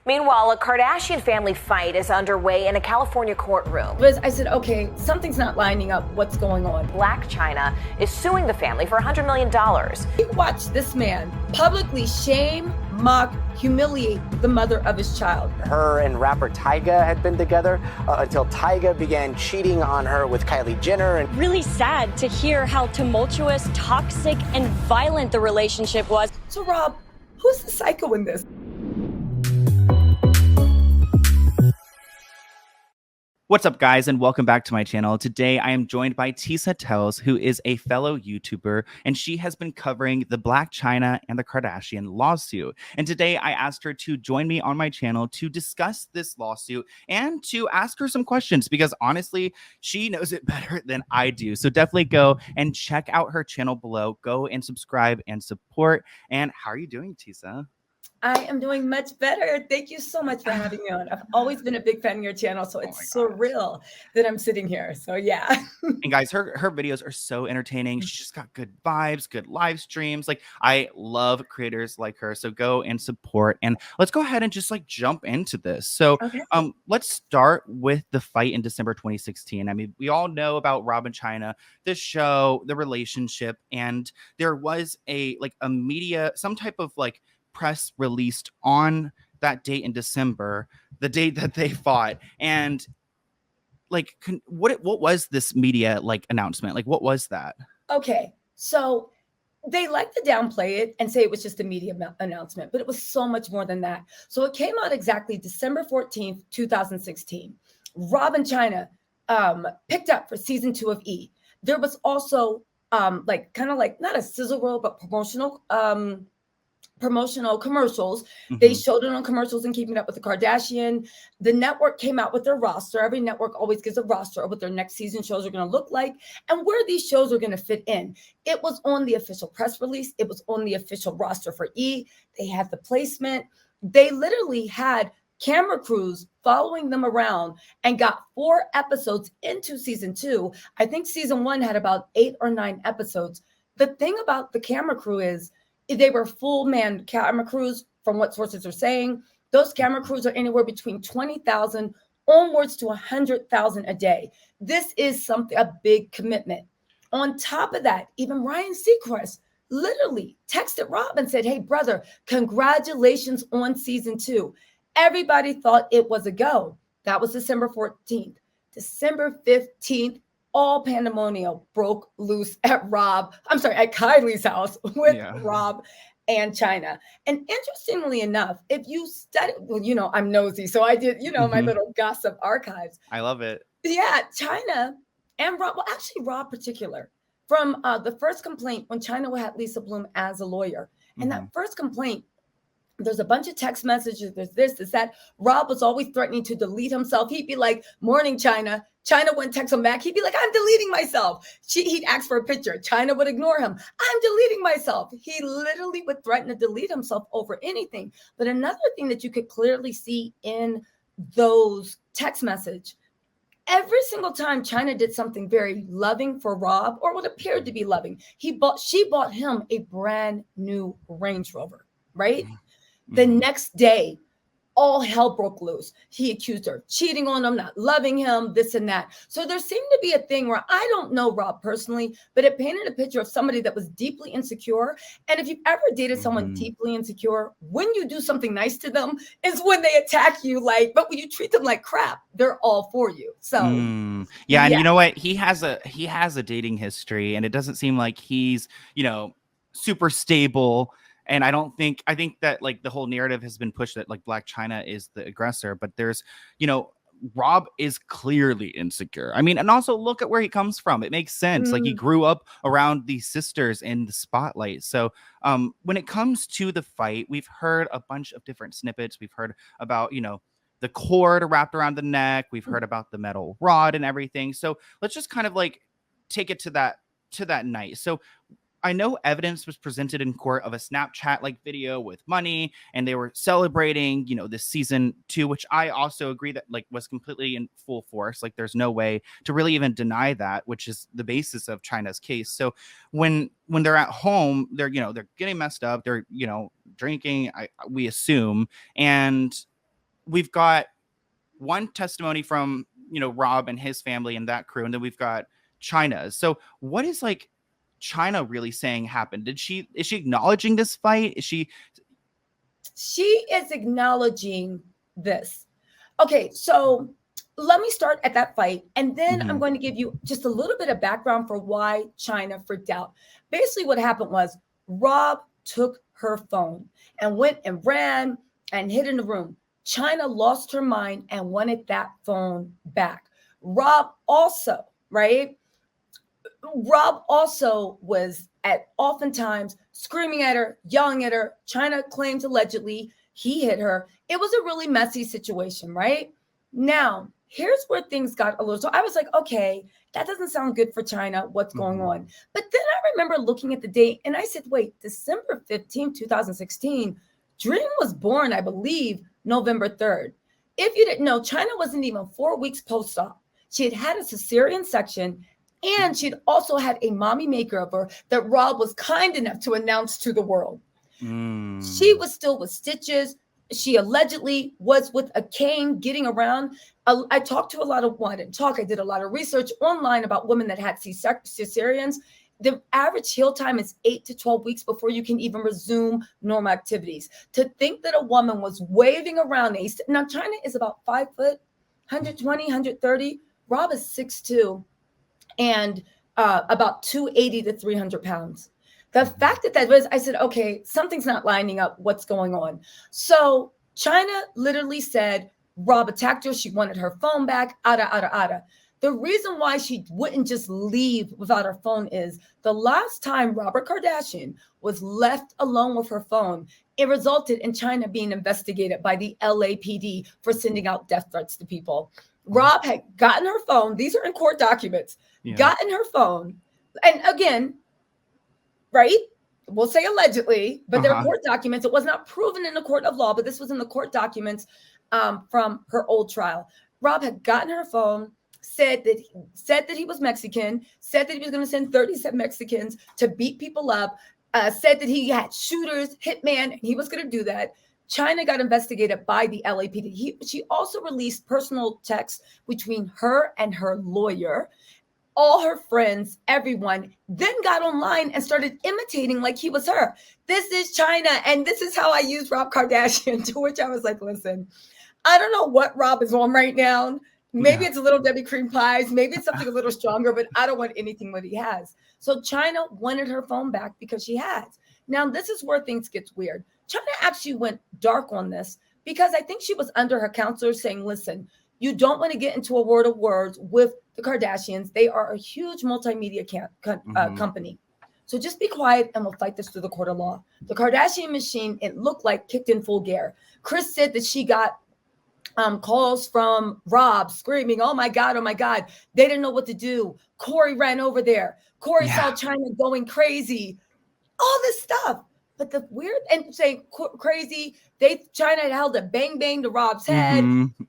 Meanwhile, a Kardashian family fight is underway in a California courtroom. I said, okay, something's not lining up. What's going on? Blac Chyna is suing the family for $100 million. You watch this man publicly shame, mock, humiliate the mother of his child. Her and rapper Tyga had been together until Tyga began cheating on her with Kylie Jenner. And really sad to hear how tumultuous, toxic, and violent the relationship was. So Rob, who's the psycho in this? What's up, guys, and welcome back to my channel. Today, I am joined by Tisa Tells, who is a fellow YouTuber, and she has been covering the Blac Chyna and the Kardashian lawsuit. And today, I asked her to join me on my channel to discuss this lawsuit and to ask her some questions, because honestly, she knows it better than I do. So definitely go and check out her channel below. Go and subscribe and support. And how are you doing, Tisa? I am doing much better. Thank you so much for having me on. I've always been a big fan of your channel, so it's surreal that I'm sitting here. So yeah. And guys, her videos are so entertaining. She's just got good vibes, good live streams. Like, I love creators like her. So go and support. And let's go ahead and just like jump into this. So let's start with the fight in December 2016. I mean, we all know about Rob and Chyna, the show, the relationship, and there was some type of like press released on that date in December, the date that they fought. And like, what was this media like announcement? Like, what was that? Okay, so they like to downplay it and say it was just a media announcement, but it was so much more than that. So it came out exactly December 14th, 2016. Rob and Chyna picked up for season 2 of E. There was also like kind of like not a sizzle reel, but promotional commercials. They showed it on commercials and Keeping Up with the Kardashian. The network came out with their roster. Every network always gives a roster of what their next season shows are going to look like and where these shows are going to fit in. It was on the official press release. It was on the official roster for E. They had the placement. They literally had camera crews following them around and got 4 episodes into season 2. I think season 1 had about 8 or 9 episodes. The thing about the camera crew is they were full man camera crews, from what sources are saying. Those camera crews are anywhere between 20,000 onwards to 100,000 a day. This is a big commitment. On top of that, even Ryan Seacrest literally texted Rob and said, "Hey, brother, congratulations on season 2. Everybody thought it was a go. That was December 14th. December 15th, all pandemonium broke loose at Kylie's house with Rob and Chyna. And interestingly enough, if you study, well, you know, I'm nosy, so I did, you know, my little gossip archives. I love it. Yeah, Chyna and Rob, well, actually Rob particular, from the first complaint when Chyna had Lisa Bloom as a lawyer. And that first complaint, there's a bunch of text messages, there's this, that. Rob was always threatening to delete himself. He'd be like, "Morning, Chyna." Chyna wouldn't text him back. He'd be like, "I'm deleting myself." He'd ask for a picture. Chyna would ignore him. "I'm deleting myself." He literally would threaten to delete himself over anything. But another thing that you could clearly see in those text messages, every single time Chyna did something very loving for Rob, or what appeared to be loving, she bought him a brand new Range Rover, right? The next day, all hell broke loose. He accused her of cheating on him, not loving him, this and that. So there seemed to be a thing where, I don't know Rob personally, but it painted a picture of somebody that was deeply insecure. And if you've ever dated someone deeply insecure, when you do something nice to them is when they attack you, but when you treat them like crap, they're all for you. So yeah, and you know what? He has a dating history, and it doesn't seem like he's, you know, super stable. And I think that like the whole narrative has been pushed that like Blac Chyna is the aggressor, but there's, you know, Rob is clearly insecure. I mean, and also look at where he comes from. It makes sense. Like, he grew up around these sisters in the spotlight. So when it comes to the fight, we've heard a bunch of different snippets. We've heard about, you know, the cord wrapped around the neck. We've heard about the metal rod and everything. So let's just kind of like take it to that night. So I know evidence was presented in court of a Snapchat like video with money, and they were celebrating, you know, this season 2, which I also agree that like was completely in full force. Like, there's no way to really even deny that, which is the basis of Chyna's case. So when they're at home, they're, you know, they're getting messed up. They're, you know, drinking, we assume. And we've got one testimony from, Rob and his family and that crew, and then we've got Chyna's. So what is like Chyna really saying happened? Is she acknowledging this fight? She is acknowledging this. Okay, so let me start at that fight, and then I'm going to give you just a little bit of background for why Chyna freaked out. Basically, what happened was Rob took her phone and went and ran and hid in the room. Chyna lost her mind and wanted that phone back. Rob also, right? Rob also was oftentimes screaming at her, yelling at her. Chyna claims allegedly he hit her. It was a really messy situation, right? Now, here's where things got a little, so I was like, okay, that doesn't sound good for Chyna. What's going on? But then I remember looking at the date and I said, wait, December 15th, 2016, Dream was born, I believe, November 3rd. If you didn't know, Chyna wasn't even 4 weeks post-op. She had had a cesarean section, and she'd also had a mommy makeover that Rob was kind enough to announce to the world. She was still with stitches. She allegedly was with a cane getting around. I talked to a lot of I did a lot of research online about women that had cesareans. The average heal time is 8 to 12 weeks before you can even resume normal activities. To think that a woman was waving around. Now, Chyna is about 5 foot, 120, 130. Rob is 6'2", and about 280 to 300 pounds. The fact that was, I said, okay, something's not lining up. What's going on? So Chyna literally said Rob attacked her. She wanted her phone back. Ada. The reason why she wouldn't just leave without her phone is the last time Robert Kardashian was left alone with her phone, it resulted in Chyna being investigated by the LAPD for sending out death threats to people. Rob had gotten her phone. These are in court documents. Gotten her phone. And again, right? We'll say allegedly, but they're court documents. It was not proven in the court of law, but this was in the court documents from her old trial. Rob had gotten her phone, said that he was Mexican, said that he was going to send 37 Mexicans to beat people up, said that he had shooters, hitman, and he was going to do that. Chyna got investigated by the LAPD. She also released personal texts between her and her lawyer, all her friends, everyone, then got online and started imitating like he was her. This is Chyna, and this is how I use Rob Kardashian, to which I was like, listen, I don't know what Rob is on right now. Maybe it's a little Debbie cream pies. Maybe it's something a little stronger, but I don't want anything what he has. So Chyna wanted her phone back because she has. Now, this is where things get weird. Chyna actually went dark on this because I think she was under her counselor saying, listen, you don't want to get into a word of words with the Kardashians. They are a huge multimedia company. So just be quiet and we'll fight this through the court of law. The Kardashian machine, it looked like kicked in full gear. Kris said that she got calls from Rob screaming, oh my God, they didn't know what to do. Corey ran over there. Corey saw Chyna going crazy, all this stuff. But the weird and saying crazy, Chyna had held a bang to Rob's head.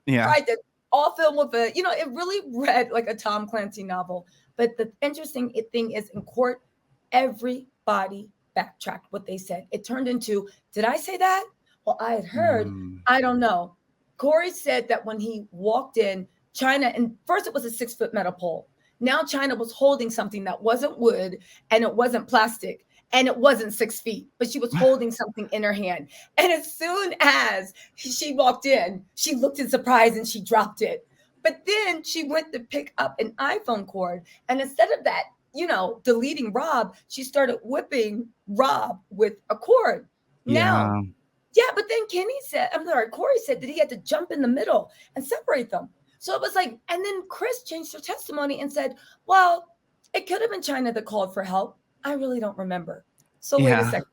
Tried to off him with it really read like a Tom Clancy novel. But the interesting thing is in court, everybody backtracked what they said. It turned into, did I say that? Well, I had heard, I don't know. Corey said that when he walked in, Chyna, and first it was a 6-foot metal pole. Now Chyna was holding something that wasn't wood and it wasn't plastic and it wasn't 6 feet, but she was holding something in her hand. And as soon as she walked in, she looked in surprise and she dropped it. But then she went to pick up an iPhone cord. And instead of that, deleting Rob, she started whipping Rob with a cord. Now, but then Corey said that he had to jump in the middle and separate them. So it was like, and then Kris changed her testimony and said, well, it could have been Chyna that called for help. I really don't remember. So wait a second.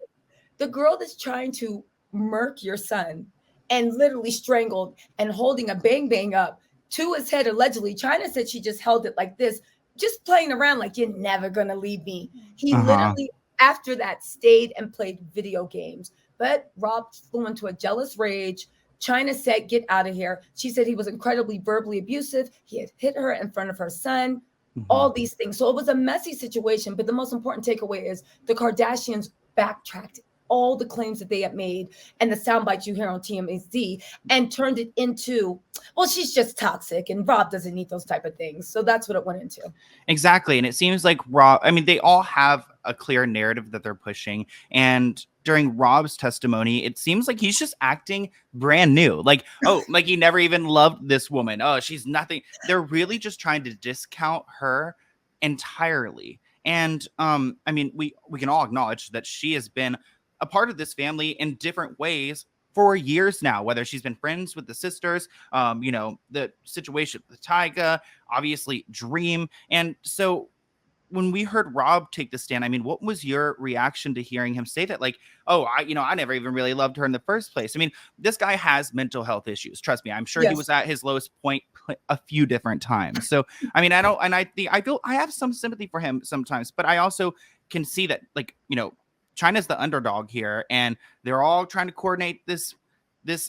The girl that's trying to murk your son and literally strangled and holding a bang up to his head, allegedly, Chyna said she just held it like this, just playing around like, you're never going to leave me. He literally, after that, stayed and played video games. But Rob flew into a jealous rage. Chyna said, get out of here. She said he was incredibly verbally abusive. He had hit her in front of her son, all these things. So it was a messy situation. But the most important takeaway is the Kardashians backtracked all the claims that they had made and the sound bites you hear on TMZ and turned it into, well, she's just toxic and Rob doesn't need those type of things. So that's what it went into. Exactly. And it seems like Rob, I mean, they all have a clear narrative that they're pushing. And during Rob's testimony, it seems like he's just acting brand new. Like, oh, like he never even loved this woman. Oh, she's nothing. They're really just trying to discount her entirely. And I mean, we can all acknowledge that she has been a part of this family in different ways for years now, whether she's been friends with the sisters, you know, the situation with Tyga, obviously Dream. And so when we heard Rob take the stand, I mean, what was your reaction to hearing him say that? Like, oh, I never even really loved her in the first place. I mean, this guy has mental health issues. Trust me. I'm sure he was at his lowest point a few different times. So, I mean, I feel I have some sympathy for him sometimes, but I also can see that, like, you know, Chyna's the underdog here and they're all trying to coordinate this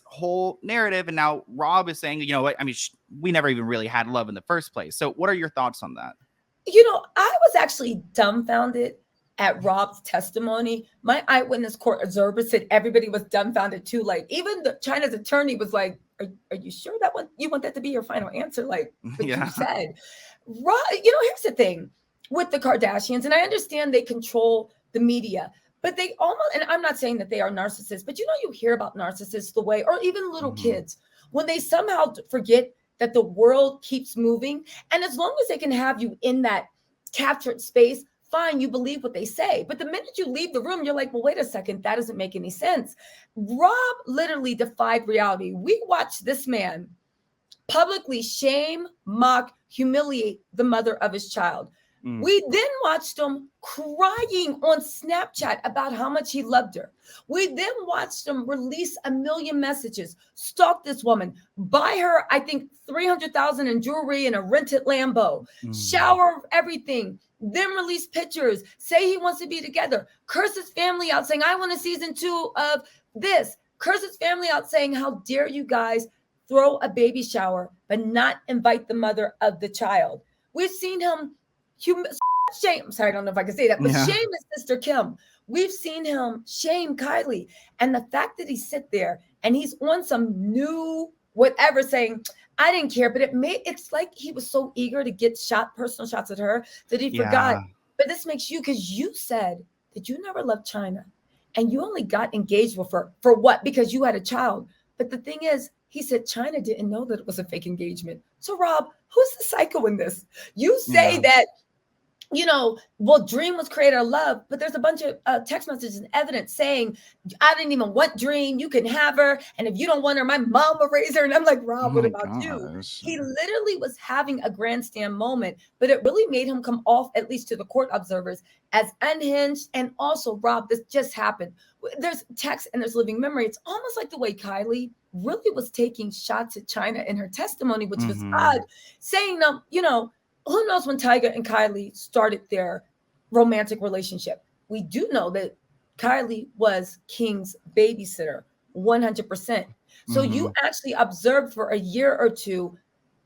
whole narrative. And now Rob is saying, you know what? I mean, we never even really had love in the first place. So what are your thoughts on that? You know, I was actually dumbfounded at Rob's testimony. My eyewitness court observer said everybody was dumbfounded too. Like even Chyna's attorney was like, are you sure that you want that to be your final answer? Like what you said. Rob, you know, here's the thing with the Kardashians, and I understand they control the media, but they almost, and I'm not saying that they are narcissists, but you know, you hear about narcissists the way, or even little kids, when they somehow forget that the world keeps moving. And as long as they can have you in that captured space, fine, you believe what they say. But the minute you leave the room, you're like, well, wait a second, that doesn't make any sense. Rob literally defied reality. We watched this man publicly shame, mock, humiliate the mother of his child. We then watched him crying on Snapchat about how much he loved her. We then watched him release 1 million messages, stalk this woman, buy her, I think, $300,000 in jewelry and a rented Lambo, shower everything, then release pictures, say he wants to be together, curse his family out saying, I want a season 2 of this, curse his family out saying, how dare you guys throw a baby shower, but not invite the mother of the child. We've seen him shame. Sorry, I don't know if I can say that, but shame his sister Kim. We've seen him shame Kylie. And the fact that he sit there and he's on some new whatever saying, I didn't care, but it's like he was so eager to get personal shots at her that he forgot. But this makes you, because you said that you never loved Chyna and you only got engaged with her for what? Because you had a child. But the thing is, he said Chyna didn't know that it was a fake engagement. So Rob, who's the psycho in this? You say that, you know, well, Dream was created out of love, but there's a bunch of text messages and evidence saying, I didn't even want Dream. You can have her. And if you don't want her, my mom will raise her. And I'm like, Rob, what about you? He literally was having a grandstand moment, but it really made him come off, at least to the court observers, as unhinged. And also, Rob, this just happened. There's text and there's living memory. It's almost like the way Kylie really was taking shots at Chyna in her testimony, which was odd, saying, you know, who knows when Tyga and Kylie started their romantic relationship. We do know that Kylie was King's babysitter, 100%. So you actually observed for a year or two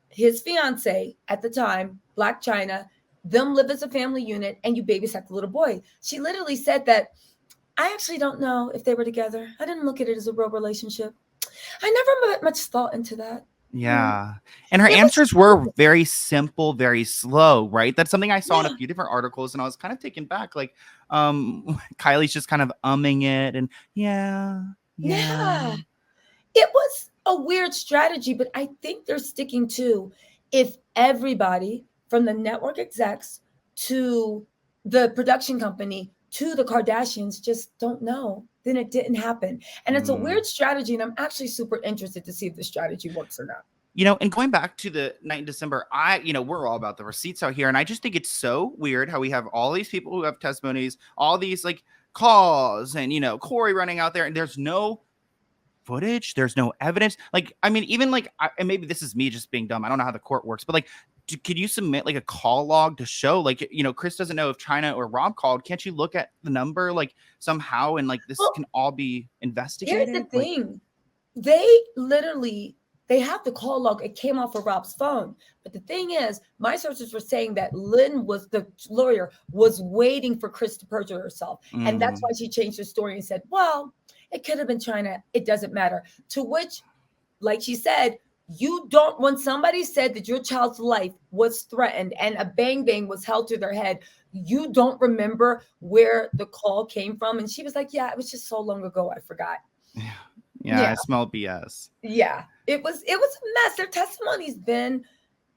his fiance at the time, Blac Chyna, them live as a family unit, and you babysat the little boy. She literally said that, I actually don't know if they were together. I didn't look at it as a real relationship. I never put much thought into that. Yeah. And her answers were very simple, very slow, right? That's something I saw in a few different articles, and I was kind of taken back. Like, Kylie's just kind of umming it and It was a weird strategy, but I think they're sticking to, if everybody from the network execs to the production company to the Kardashians just don't know, then it didn't happen. And it's a weird strategy. And I'm actually super interested to see if the strategy works or not. You know, and going back to the night in December, we're all about the receipts out here. And I just think it's so weird how we have all these people who have testimonies, all these like calls and, you know, Corey running out there and there's no footage. There's no evidence. Like, I mean, even like, and maybe this is me just being dumb. I don't know how the court works, but like, could you submit like a call log to show, like, you know, Kris doesn't know if Chyna or Rob called. Can't you look at the number like somehow and like this can all be investigated? Here's the thing. They literally they have the call log. It came off of Rob's phone. But the thing is, my sources were saying that Lynn was the lawyer was waiting for Kris to perjure herself. And that's why she changed the story and said, well, it could have been Chyna. It doesn't matter. To which, like she said, you don't, when somebody said that your child's life was threatened and a bang bang was held to their head, you don't remember where the call came from. And she was like, yeah, it was just so long ago. I forgot. Yeah. I smell BS. Yeah, it was a mess. Their testimony's been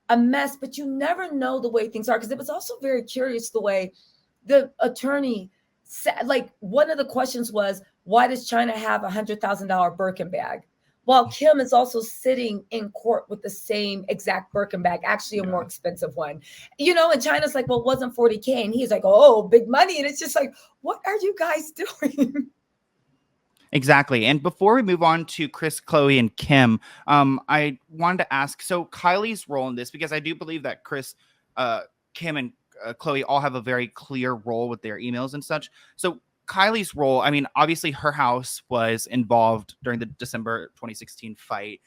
a mess, but you never know the way things are. Because it was also very curious the way the attorney said, like, one of the questions was, why does Chyna have $100,000 Birkin bag? While Kim is also sitting in court with the same exact Birkin bag, actually a more expensive one. You know, and Chyna's like, well, it wasn't 40K. And he's like, oh, big money. And it's just like, what are you guys doing? Exactly. And before we move on to Kris, Khloe, and Kim, I wanted to ask, so Kylie's role in this, because I do believe that Kris, Kim, and Khloe all have a very clear role with their emails and such. So Kylie's role, I mean, obviously her house was involved during the December 2016 fight.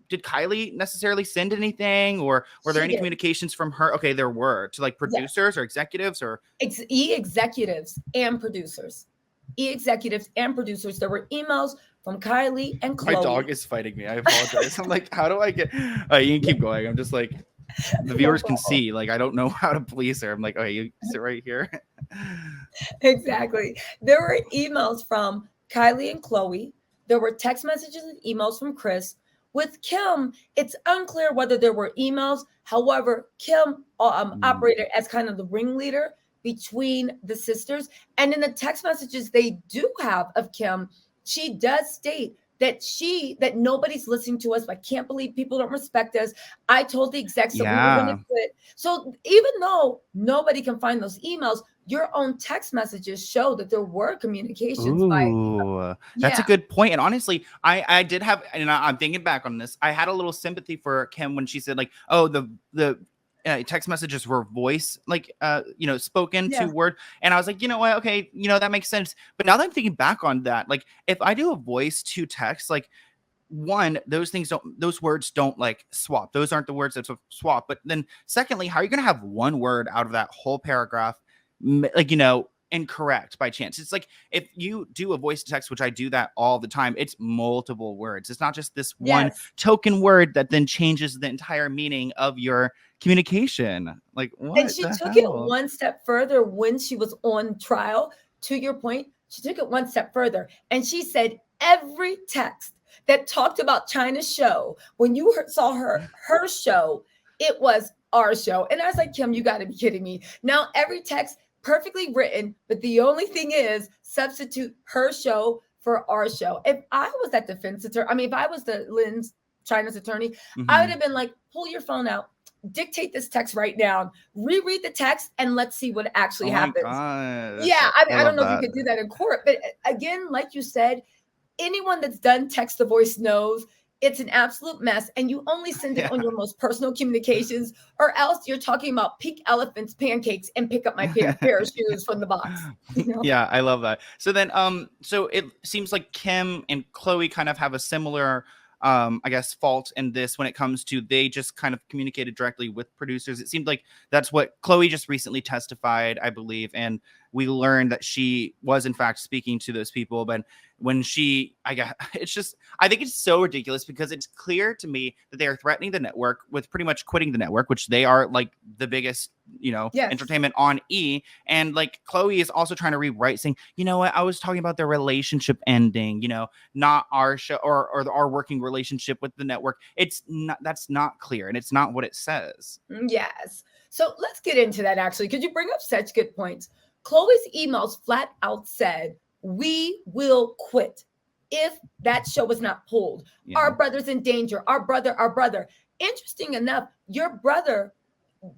Did Kylie necessarily send anything, or were there any communications from her? Okay, there were, to like producers or executives or executives and producers. Executives and producers. There were emails from Kylie and Khloe. My dog is fighting me. I apologize. I'm like, how do I get? You can keep going. I'm just like, the viewers can see. Like, I don't know how to please her. I'm like, okay, you sit right here. Exactly. There were emails from Kylie and Khloe. There were text messages and emails from Kris. With Kim, it's unclear whether there were emails. However, Kim operated as kind of the ringleader between the sisters. And in the text messages they do have of Kim, she does state that nobody's listening to us. I can't believe people don't respect us. I told the execs that we were going to quit. So even though nobody can find those emails, your own text messages show that there were communications. That's a good point. And honestly, I did have, and I'm thinking back on this, I had a little sympathy for Kim when she said, like, oh, the text messages were voice, like, spoken to word. And I was like, you know what? Okay, that makes sense. But now that I'm thinking back on that, like, if I do a voice to text, like, one, those words don't like swap. Those aren't the words that swap. But then secondly, how are you going to have one word out of that whole paragraph, like, incorrect by chance? It's like, if you do a voice to text, which I do that all the time, it's multiple words. It's not just this one token word that then changes the entire meaning of your communication. Like, what? And she took it one step further when she was on trial. To your point, she took it one step further, and she said every text that talked about Chyna's show, when you saw her show, it was our show. And I was like, Kim, you got to be kidding me. Now every text perfectly written, but the only thing is substitute her show for our show. If I was that defense attorney, I mean, if I was the Chyna's attorney, I would have been like, pull your phone out, dictate this text right now, reread the text, and let's see what actually happens. Yeah, I don't know if you could do that in court. But again, like you said, anyone that's done text to voice knows it's an absolute mess, and you only send it on your most personal communications, or else you're talking about pink elephants, pancakes, and pick up my pair of shoes from the box. Yeah, I love that. So then, so it seems like Kim and Khloe kind of have a similar, I guess, fault in this when it comes to, they just kind of communicated directly with producers. It seemed like that's what Khloe just recently testified, I believe, and we learned that she was in fact speaking to those people. But when I think it's so ridiculous, because it's clear to me that they are threatening the network with pretty much quitting the network, which they are like the biggest, entertainment on E. And like, Khloe is also trying to rewrite, saying, you know what, I was talking about their relationship ending, not our show or our working relationship with the network. That's not clear, and it's not what it says. Yes. So let's get into that, actually, because you bring up such good points. Khloe's emails flat out said, we will quit if that show was not pulled. Yeah. Our brother's in danger. Our brother. Interesting enough, your brother,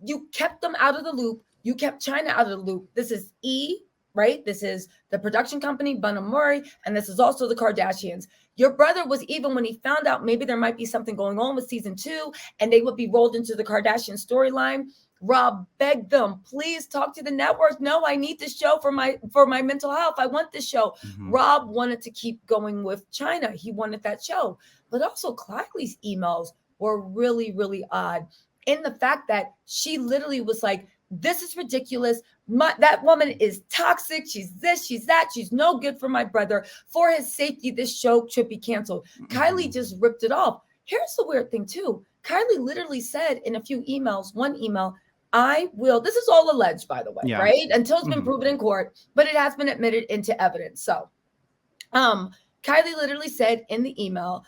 you kept them out of the loop. You kept Chyna out of the loop. This is E, right? This is the production company, Bun and Murray, and this is also the Kardashians. Your brother was, even when he found out maybe there might be something going on with season 2 and they would be rolled into the Kardashian storyline, Rob begged them, please talk to the network. No, I need this show for my mental health. I want this show. Rob wanted to keep going with Chyna. He wanted that show. But also Kylie's emails were really, really odd in the fact that she literally was like, this is ridiculous. That woman is toxic. She's this, she's that. She's no good for my brother. For his safety, this show should be canceled. Kylie just ripped it off. Here's the weird thing too. Kylie literally said in a few emails, one email, this is all alleged, by the way, right? Until it's been proven in court, but it has been admitted into evidence. So Kylie literally said in the email,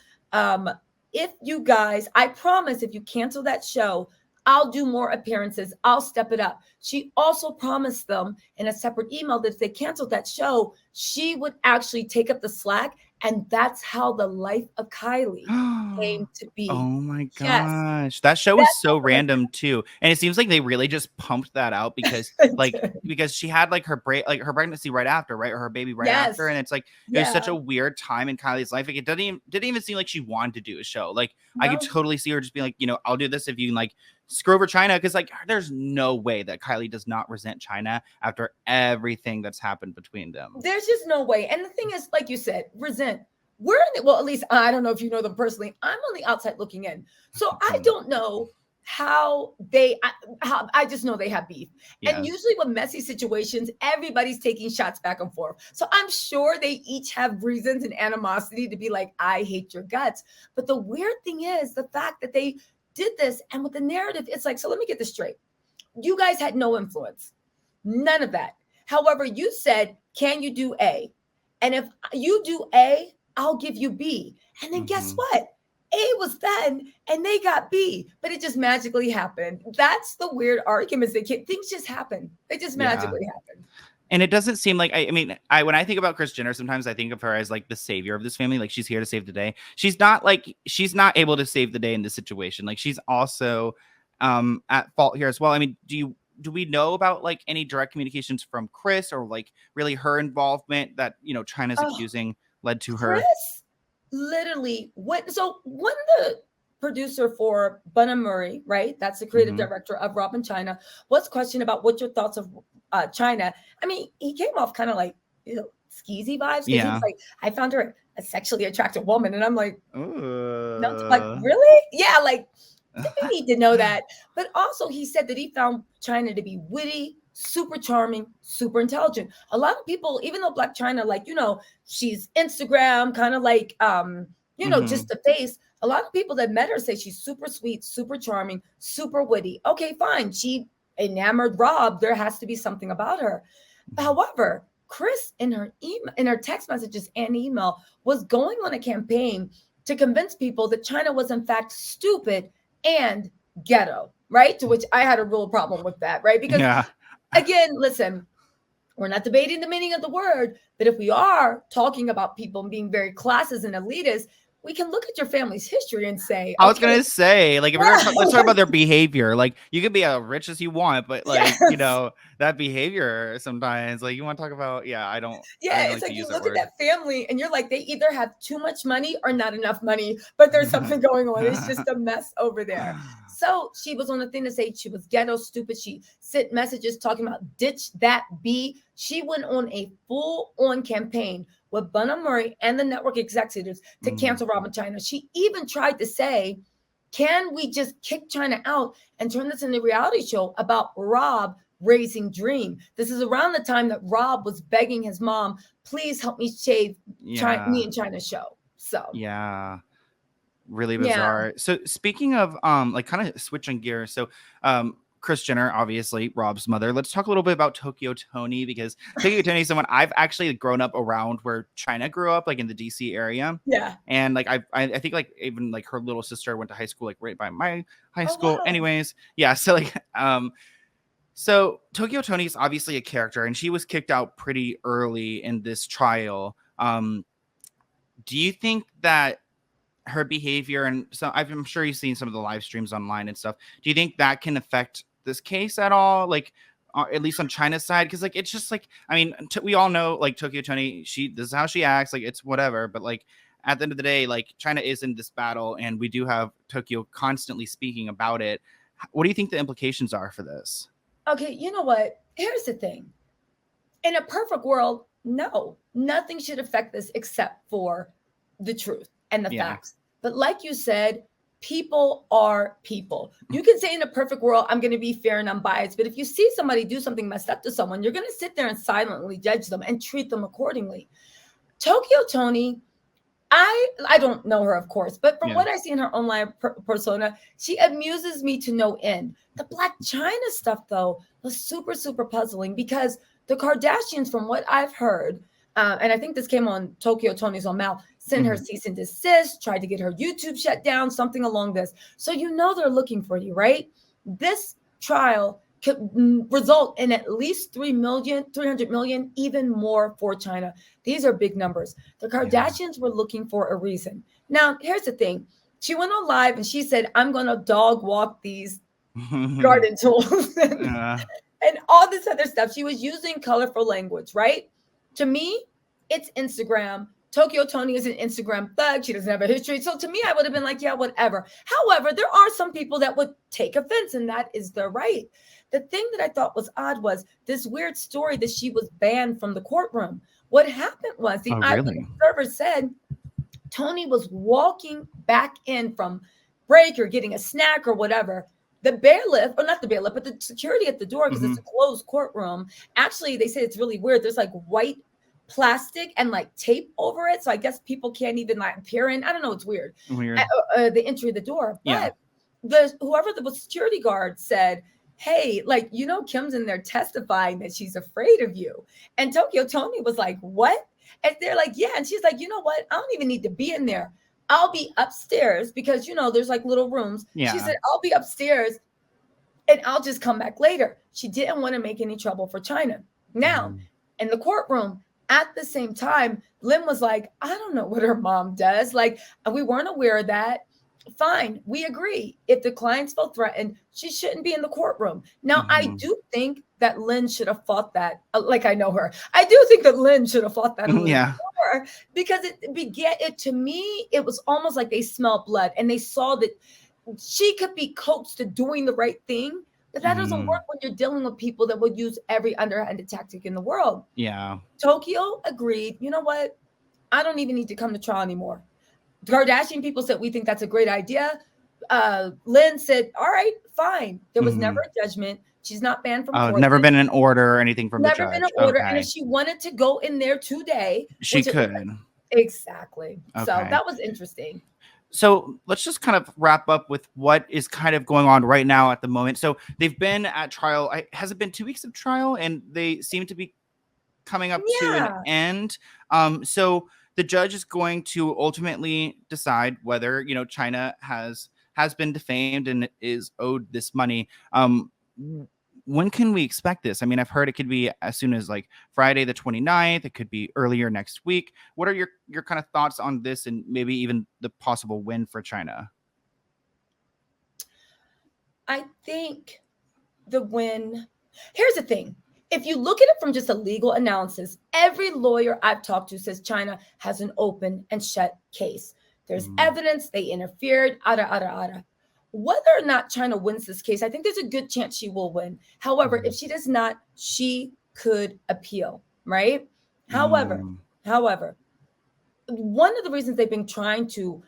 if you guys, I promise if you cancel that show, I'll do more appearances. I'll step it up. She also promised them in a separate email that if they canceled that show, she would actually take up the slack. And that's how the life of Kylie came to be. Oh my gosh. That show was so random too. And it seems like they really just pumped that out because because she had like her pregnancy right after, right? Or her baby right after. And it's like, it was such a weird time in Kylie's life. Like it didn't even seem like she wanted to do a show. Like I could totally see her just being like, I'll do this if you can like screw over Chyna. Cause like, there's no way that Kylie does not resent Chyna after everything that's happened between them. There's just no way. And the thing is, like you said, resent. We're in it. Well, at least I don't know if you know them personally. I'm on the outside looking in. So I don't know how I just know they have beef. And usually with messy situations, everybody's taking shots back and forth. So I'm sure they each have reasons and animosity to be like, I hate your guts. But the weird thing is the fact that they did this, and with the narrative, it's like, so let me get this straight. You guys had no influence. None of that. However, you said, can you do A? And if you do A, I'll give you B. And then guess what? A was then, and they got B, but it just magically happened. That's the weird arguments. Things just happen. They just magically happen. And it doesn't seem like, when I think about Kris Jenner, sometimes I think of her as like the savior of this family. Like she's here to save the day. She's not able to save the day in this situation. Like she's also at fault here as well. I mean, do we know about like any direct communications from Kris or like really her involvement that, Chyna's accusing led to her? Kris literally went. So when the producer for Bunna Murray, right? That's the creative director of Rob & Chyna, was questioned about what's your thoughts of Chyna. I mean, he came off kind of like, skeezy vibes. He was like, I found her a sexually attractive woman. And I'm like, no, like, really? Yeah, like, you need to know that. But also he said that he found Chyna to be witty, super charming, super intelligent. A lot of people, even though Blac Chyna, like, she's Instagram, kind of like, just the face. A lot of people that met her say she's super sweet, super charming, super witty. Okay, fine. She enamored Rob. There has to be something about her. However, Kris in her text messages and email was going on a campaign to convince people that Chyna was in fact stupid and ghetto, right? To which I had a real problem with that, right? Because again, listen, we're not debating the meaning of the word, but if we are talking about people being very classist and elitist, we can look at your family's history and say, I was going to say, like, if let's talk about their behavior. Like, you can be as rich as you want, but like, that behavior sometimes, like, you want to talk about, I don't. It's like you look at that family and you're like, they either have too much money or not enough money, but there's something going on. It's just a mess over there. So she was on the thing to say she was ghetto stupid. She sent messages talking about ditch that B. She went on a full-on campaign with Bunna Murray and the network executives to cancel Rob & Chyna. She even tried to say, can we just kick Chyna out and turn this into a reality show about Rob raising Dream? This is around the time that Rob was begging his mom, please help me save me and Chyna's show. So really bizarre. So speaking of like kind of switching gears, so Kris Jenner, obviously Rob's mother. Let's talk a little bit about Tokyo Toni, because Tokyo Toni is someone I've actually grown up around where Chyna grew up, like in the DC area. Yeah. And like I think like even like her little sister went to high school like right by my high school. Wow. Anyways, so like so Tokyo Toni is obviously a character, and she was kicked out pretty early in this trial. Do you think that her behavior, and so I'm sure you've seen some of the live streams online and stuff, do you think that can affect this case at all, like at least on Chyna's side? Because like it's just like, I mean, we all know like Tokyo Toni, this is how she acts, like it's whatever, but like at the end of the day, like Chyna is in this battle, and we do have Tokyo constantly speaking about it. What do you think the implications are for this? Okay, you know what? Here's the thing. In a perfect world, no, nothing should affect this except for the truth and the facts. But like you said, people are people. You can say in a perfect world, I'm going to be fair and unbiased. But if you see somebody do something messed up to someone, you're going to sit there and silently judge them and treat them accordingly. Tokyo Toni, I don't know her, of course, but from what I see in her online persona, she amuses me to no end. The Blac Chyna stuff, though, was super, super puzzling because the Kardashians, from what I've heard, and I think this came on Tokyo Toni's own mouth, sent her cease and desist, tried to get her YouTube shut down, something along this. So you know they're looking for you, right? This trial could result in at least 300 million, even more for China. These are big numbers. The Kardashians were looking for a reason. Now, here's the thing. She went on live and she said, I'm going to dog walk these garden tools and all this other stuff. She was using colorful language, right? To me, it's Instagram. Tokyo Toni is an Instagram thug. She doesn't have a history. So to me, I would have been like, yeah, whatever. However, there are some people that would take offense, and that is their right. The thing that I thought was odd was this weird story that she was banned from the courtroom. What happened was the server said Toni was walking back in from break or getting a snack or whatever. The bailiff, or not the bailiff, but the security at the door, because it's a closed courtroom. Actually, they say it's really weird. There's like white plastic and like tape over it. So I guess people can't even like peer in. I don't know. It's weird. The entry of the door. But whoever the security guard said, hey, like, you know, Kim's in there testifying that she's afraid of you. And Tokyo Toni was like, what? And they're like, yeah. And she's like, you know what? I don't even need to be in there. I'll be upstairs because, you know, there's like little rooms. She said, I'll be upstairs and I'll just come back later. She didn't want to make any trouble for China. Now, in the courtroom, at the same time, Lynn was like, I don't know what her mom does. Like, we weren't aware of that. Fine, we agree. If the clients felt threatened, she shouldn't be in the courtroom. Now, I do think that Lynn should have fought that. Like, I know her. I do think that Lynn should have fought that a little more because to me, it was almost like they smelled blood and they saw that she could be coaxed to doing the right thing. But that doesn't work when you're dealing with people that would use every underhanded tactic in the world. Yeah. Tokyo agreed. You know what? I don't even need to come to trial anymore. The Kardashian people said, we think that's a great idea. Lynn said, all right, fine. There was never a judgment. She's not banned from court. Never been an order or anything from the judge. Never been an order. And if she wanted to go in there today, she could. Exactly. Okay. So that was interesting. So let's just kind of wrap up with what is kind of going on right now at the moment. So they've been at trial. Has it been 2 weeks of trial? And they seem to be coming up to an end. So the judge is going to ultimately decide whether, you know, China has been defamed and is owed this money. When can we expect this? I mean, I've heard it could be as soon as like Friday the 29th. It could be earlier next week. What are your kind of thoughts on this and maybe even the possible win for China? I think the win. Here's the thing. If you look at it from just a legal analysis, every lawyer I've talked to says China has an open and shut case. There's evidence they interfered, Whether or not China wins this case, I think there's a good chance she will win. However, if she does not, she could appeal, right? However, one of the reasons they've been trying to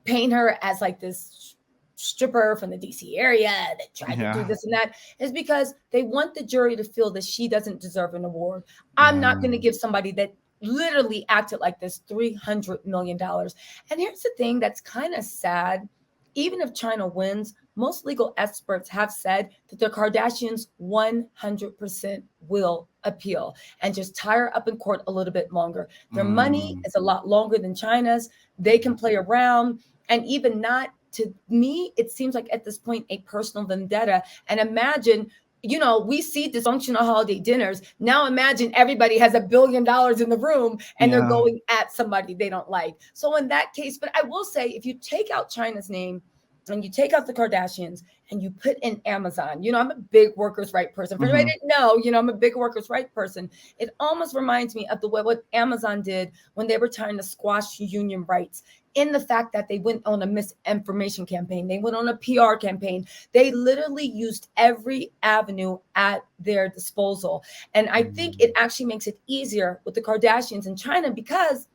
paint her as like this stripper from the DC area that tried to do this and that is because they want the jury to feel that she doesn't deserve an award. I'm not going to give somebody that literally acted like this $300 million. And here's the thing that's kind of sad. Even if China wins, most legal experts have said that the Kardashians 100% will appeal and just tie her up in court a little bit longer. Their money is a lot longer than China's. They can play around and even not. To me, it seems like at this point, a personal vendetta. And imagine, you know, we see dysfunctional holiday dinners. Now imagine everybody has $1 billion in the room and they're going at somebody they don't like. So in that case, but I will say, if you take out China's name and you take out the Kardashians and you put in Amazon, you know, I'm a big workers' right person. For anybody didn't know, you know, I'm a big workers' right person. It almost reminds me of the way what Amazon did when they were trying to squash union rights. in the fact that they went on a misinformation campaign. They went on a PR campaign. They literally used every avenue at their disposal. And I think it actually makes it easier with the Kardashians in China because,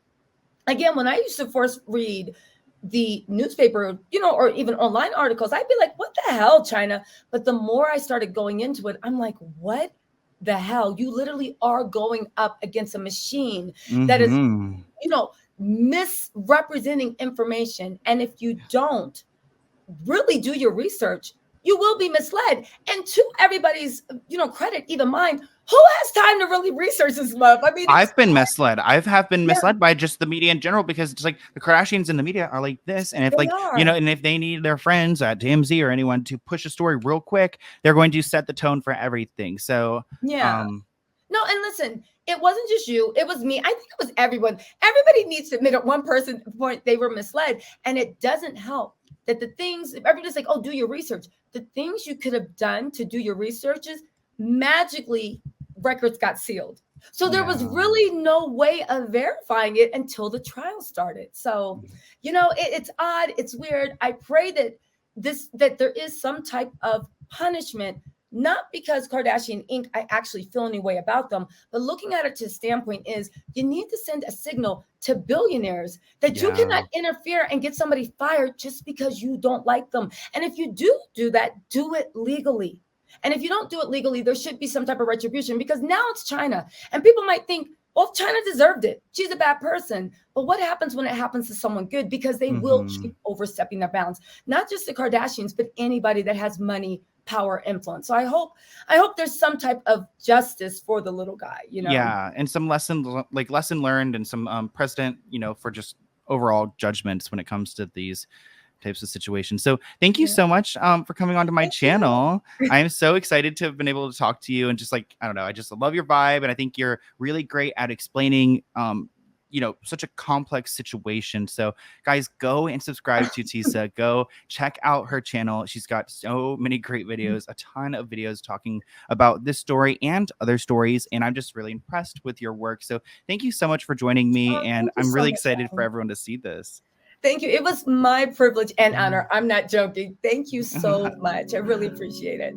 again, when I used to first read the newspaper, or even online articles, I'd be like, what the hell, China? But the more I started going into it, I'm like, what the hell? You literally are going up against a machine that is, misrepresenting information. And if you don't really do your research, you will be misled. And to everybody's, credit, even mine, who has time to really research this stuff? I mean, I've been misled. Have been misled by just the media in general, because it's like the Kardashians in the media are like this. And if and if they need their friends at TMZ or anyone to push a story real quick, they're going to set the tone for everything. So, no, and listen, it wasn't just you. It was me. I think it was everyone. Everybody needs to admit at one point they were misled. And it doesn't help that the things, everybody's like, oh, do your research. The things you could have done to do your research is magically records got sealed. So there was really no way of verifying it until the trial started. So, it's odd. It's weird. I pray that there is some type of punishment, not because Kardashian Inc. I actually feel any way about them, but looking at it to the standpoint is you need to send a signal to billionaires that you cannot interfere and get somebody fired just because you don't like them. And if you do that, do it legally. And if you don't do it legally, there should be some type of retribution, because now it's China. And people might think, well, China deserved it. She's a bad person. But what happens when it happens to someone good? Because they will keep overstepping their bounds. Not just the Kardashians, but anybody that has money, power, influence. So I hope there's some type of justice for the little guy, Yeah, and some lesson learned, and some precedent, for just overall judgments when it comes to these types of situations. So thank you so much for coming onto my channel. I am so excited to have been able to talk to you, and just I don't know, I just love your vibe, and I think you're really great at explaining such a complex situation. So guys, go and subscribe to Tisa. Go check out her channel. She's got so many great videos, a ton of videos talking about this story and other stories, and I'm just really impressed with your work. So thank you so much for joining me, and I'm really excited for everyone to see this. Thank you. It was my privilege and honor. I'm not joking. Thank you so much. I really appreciate it.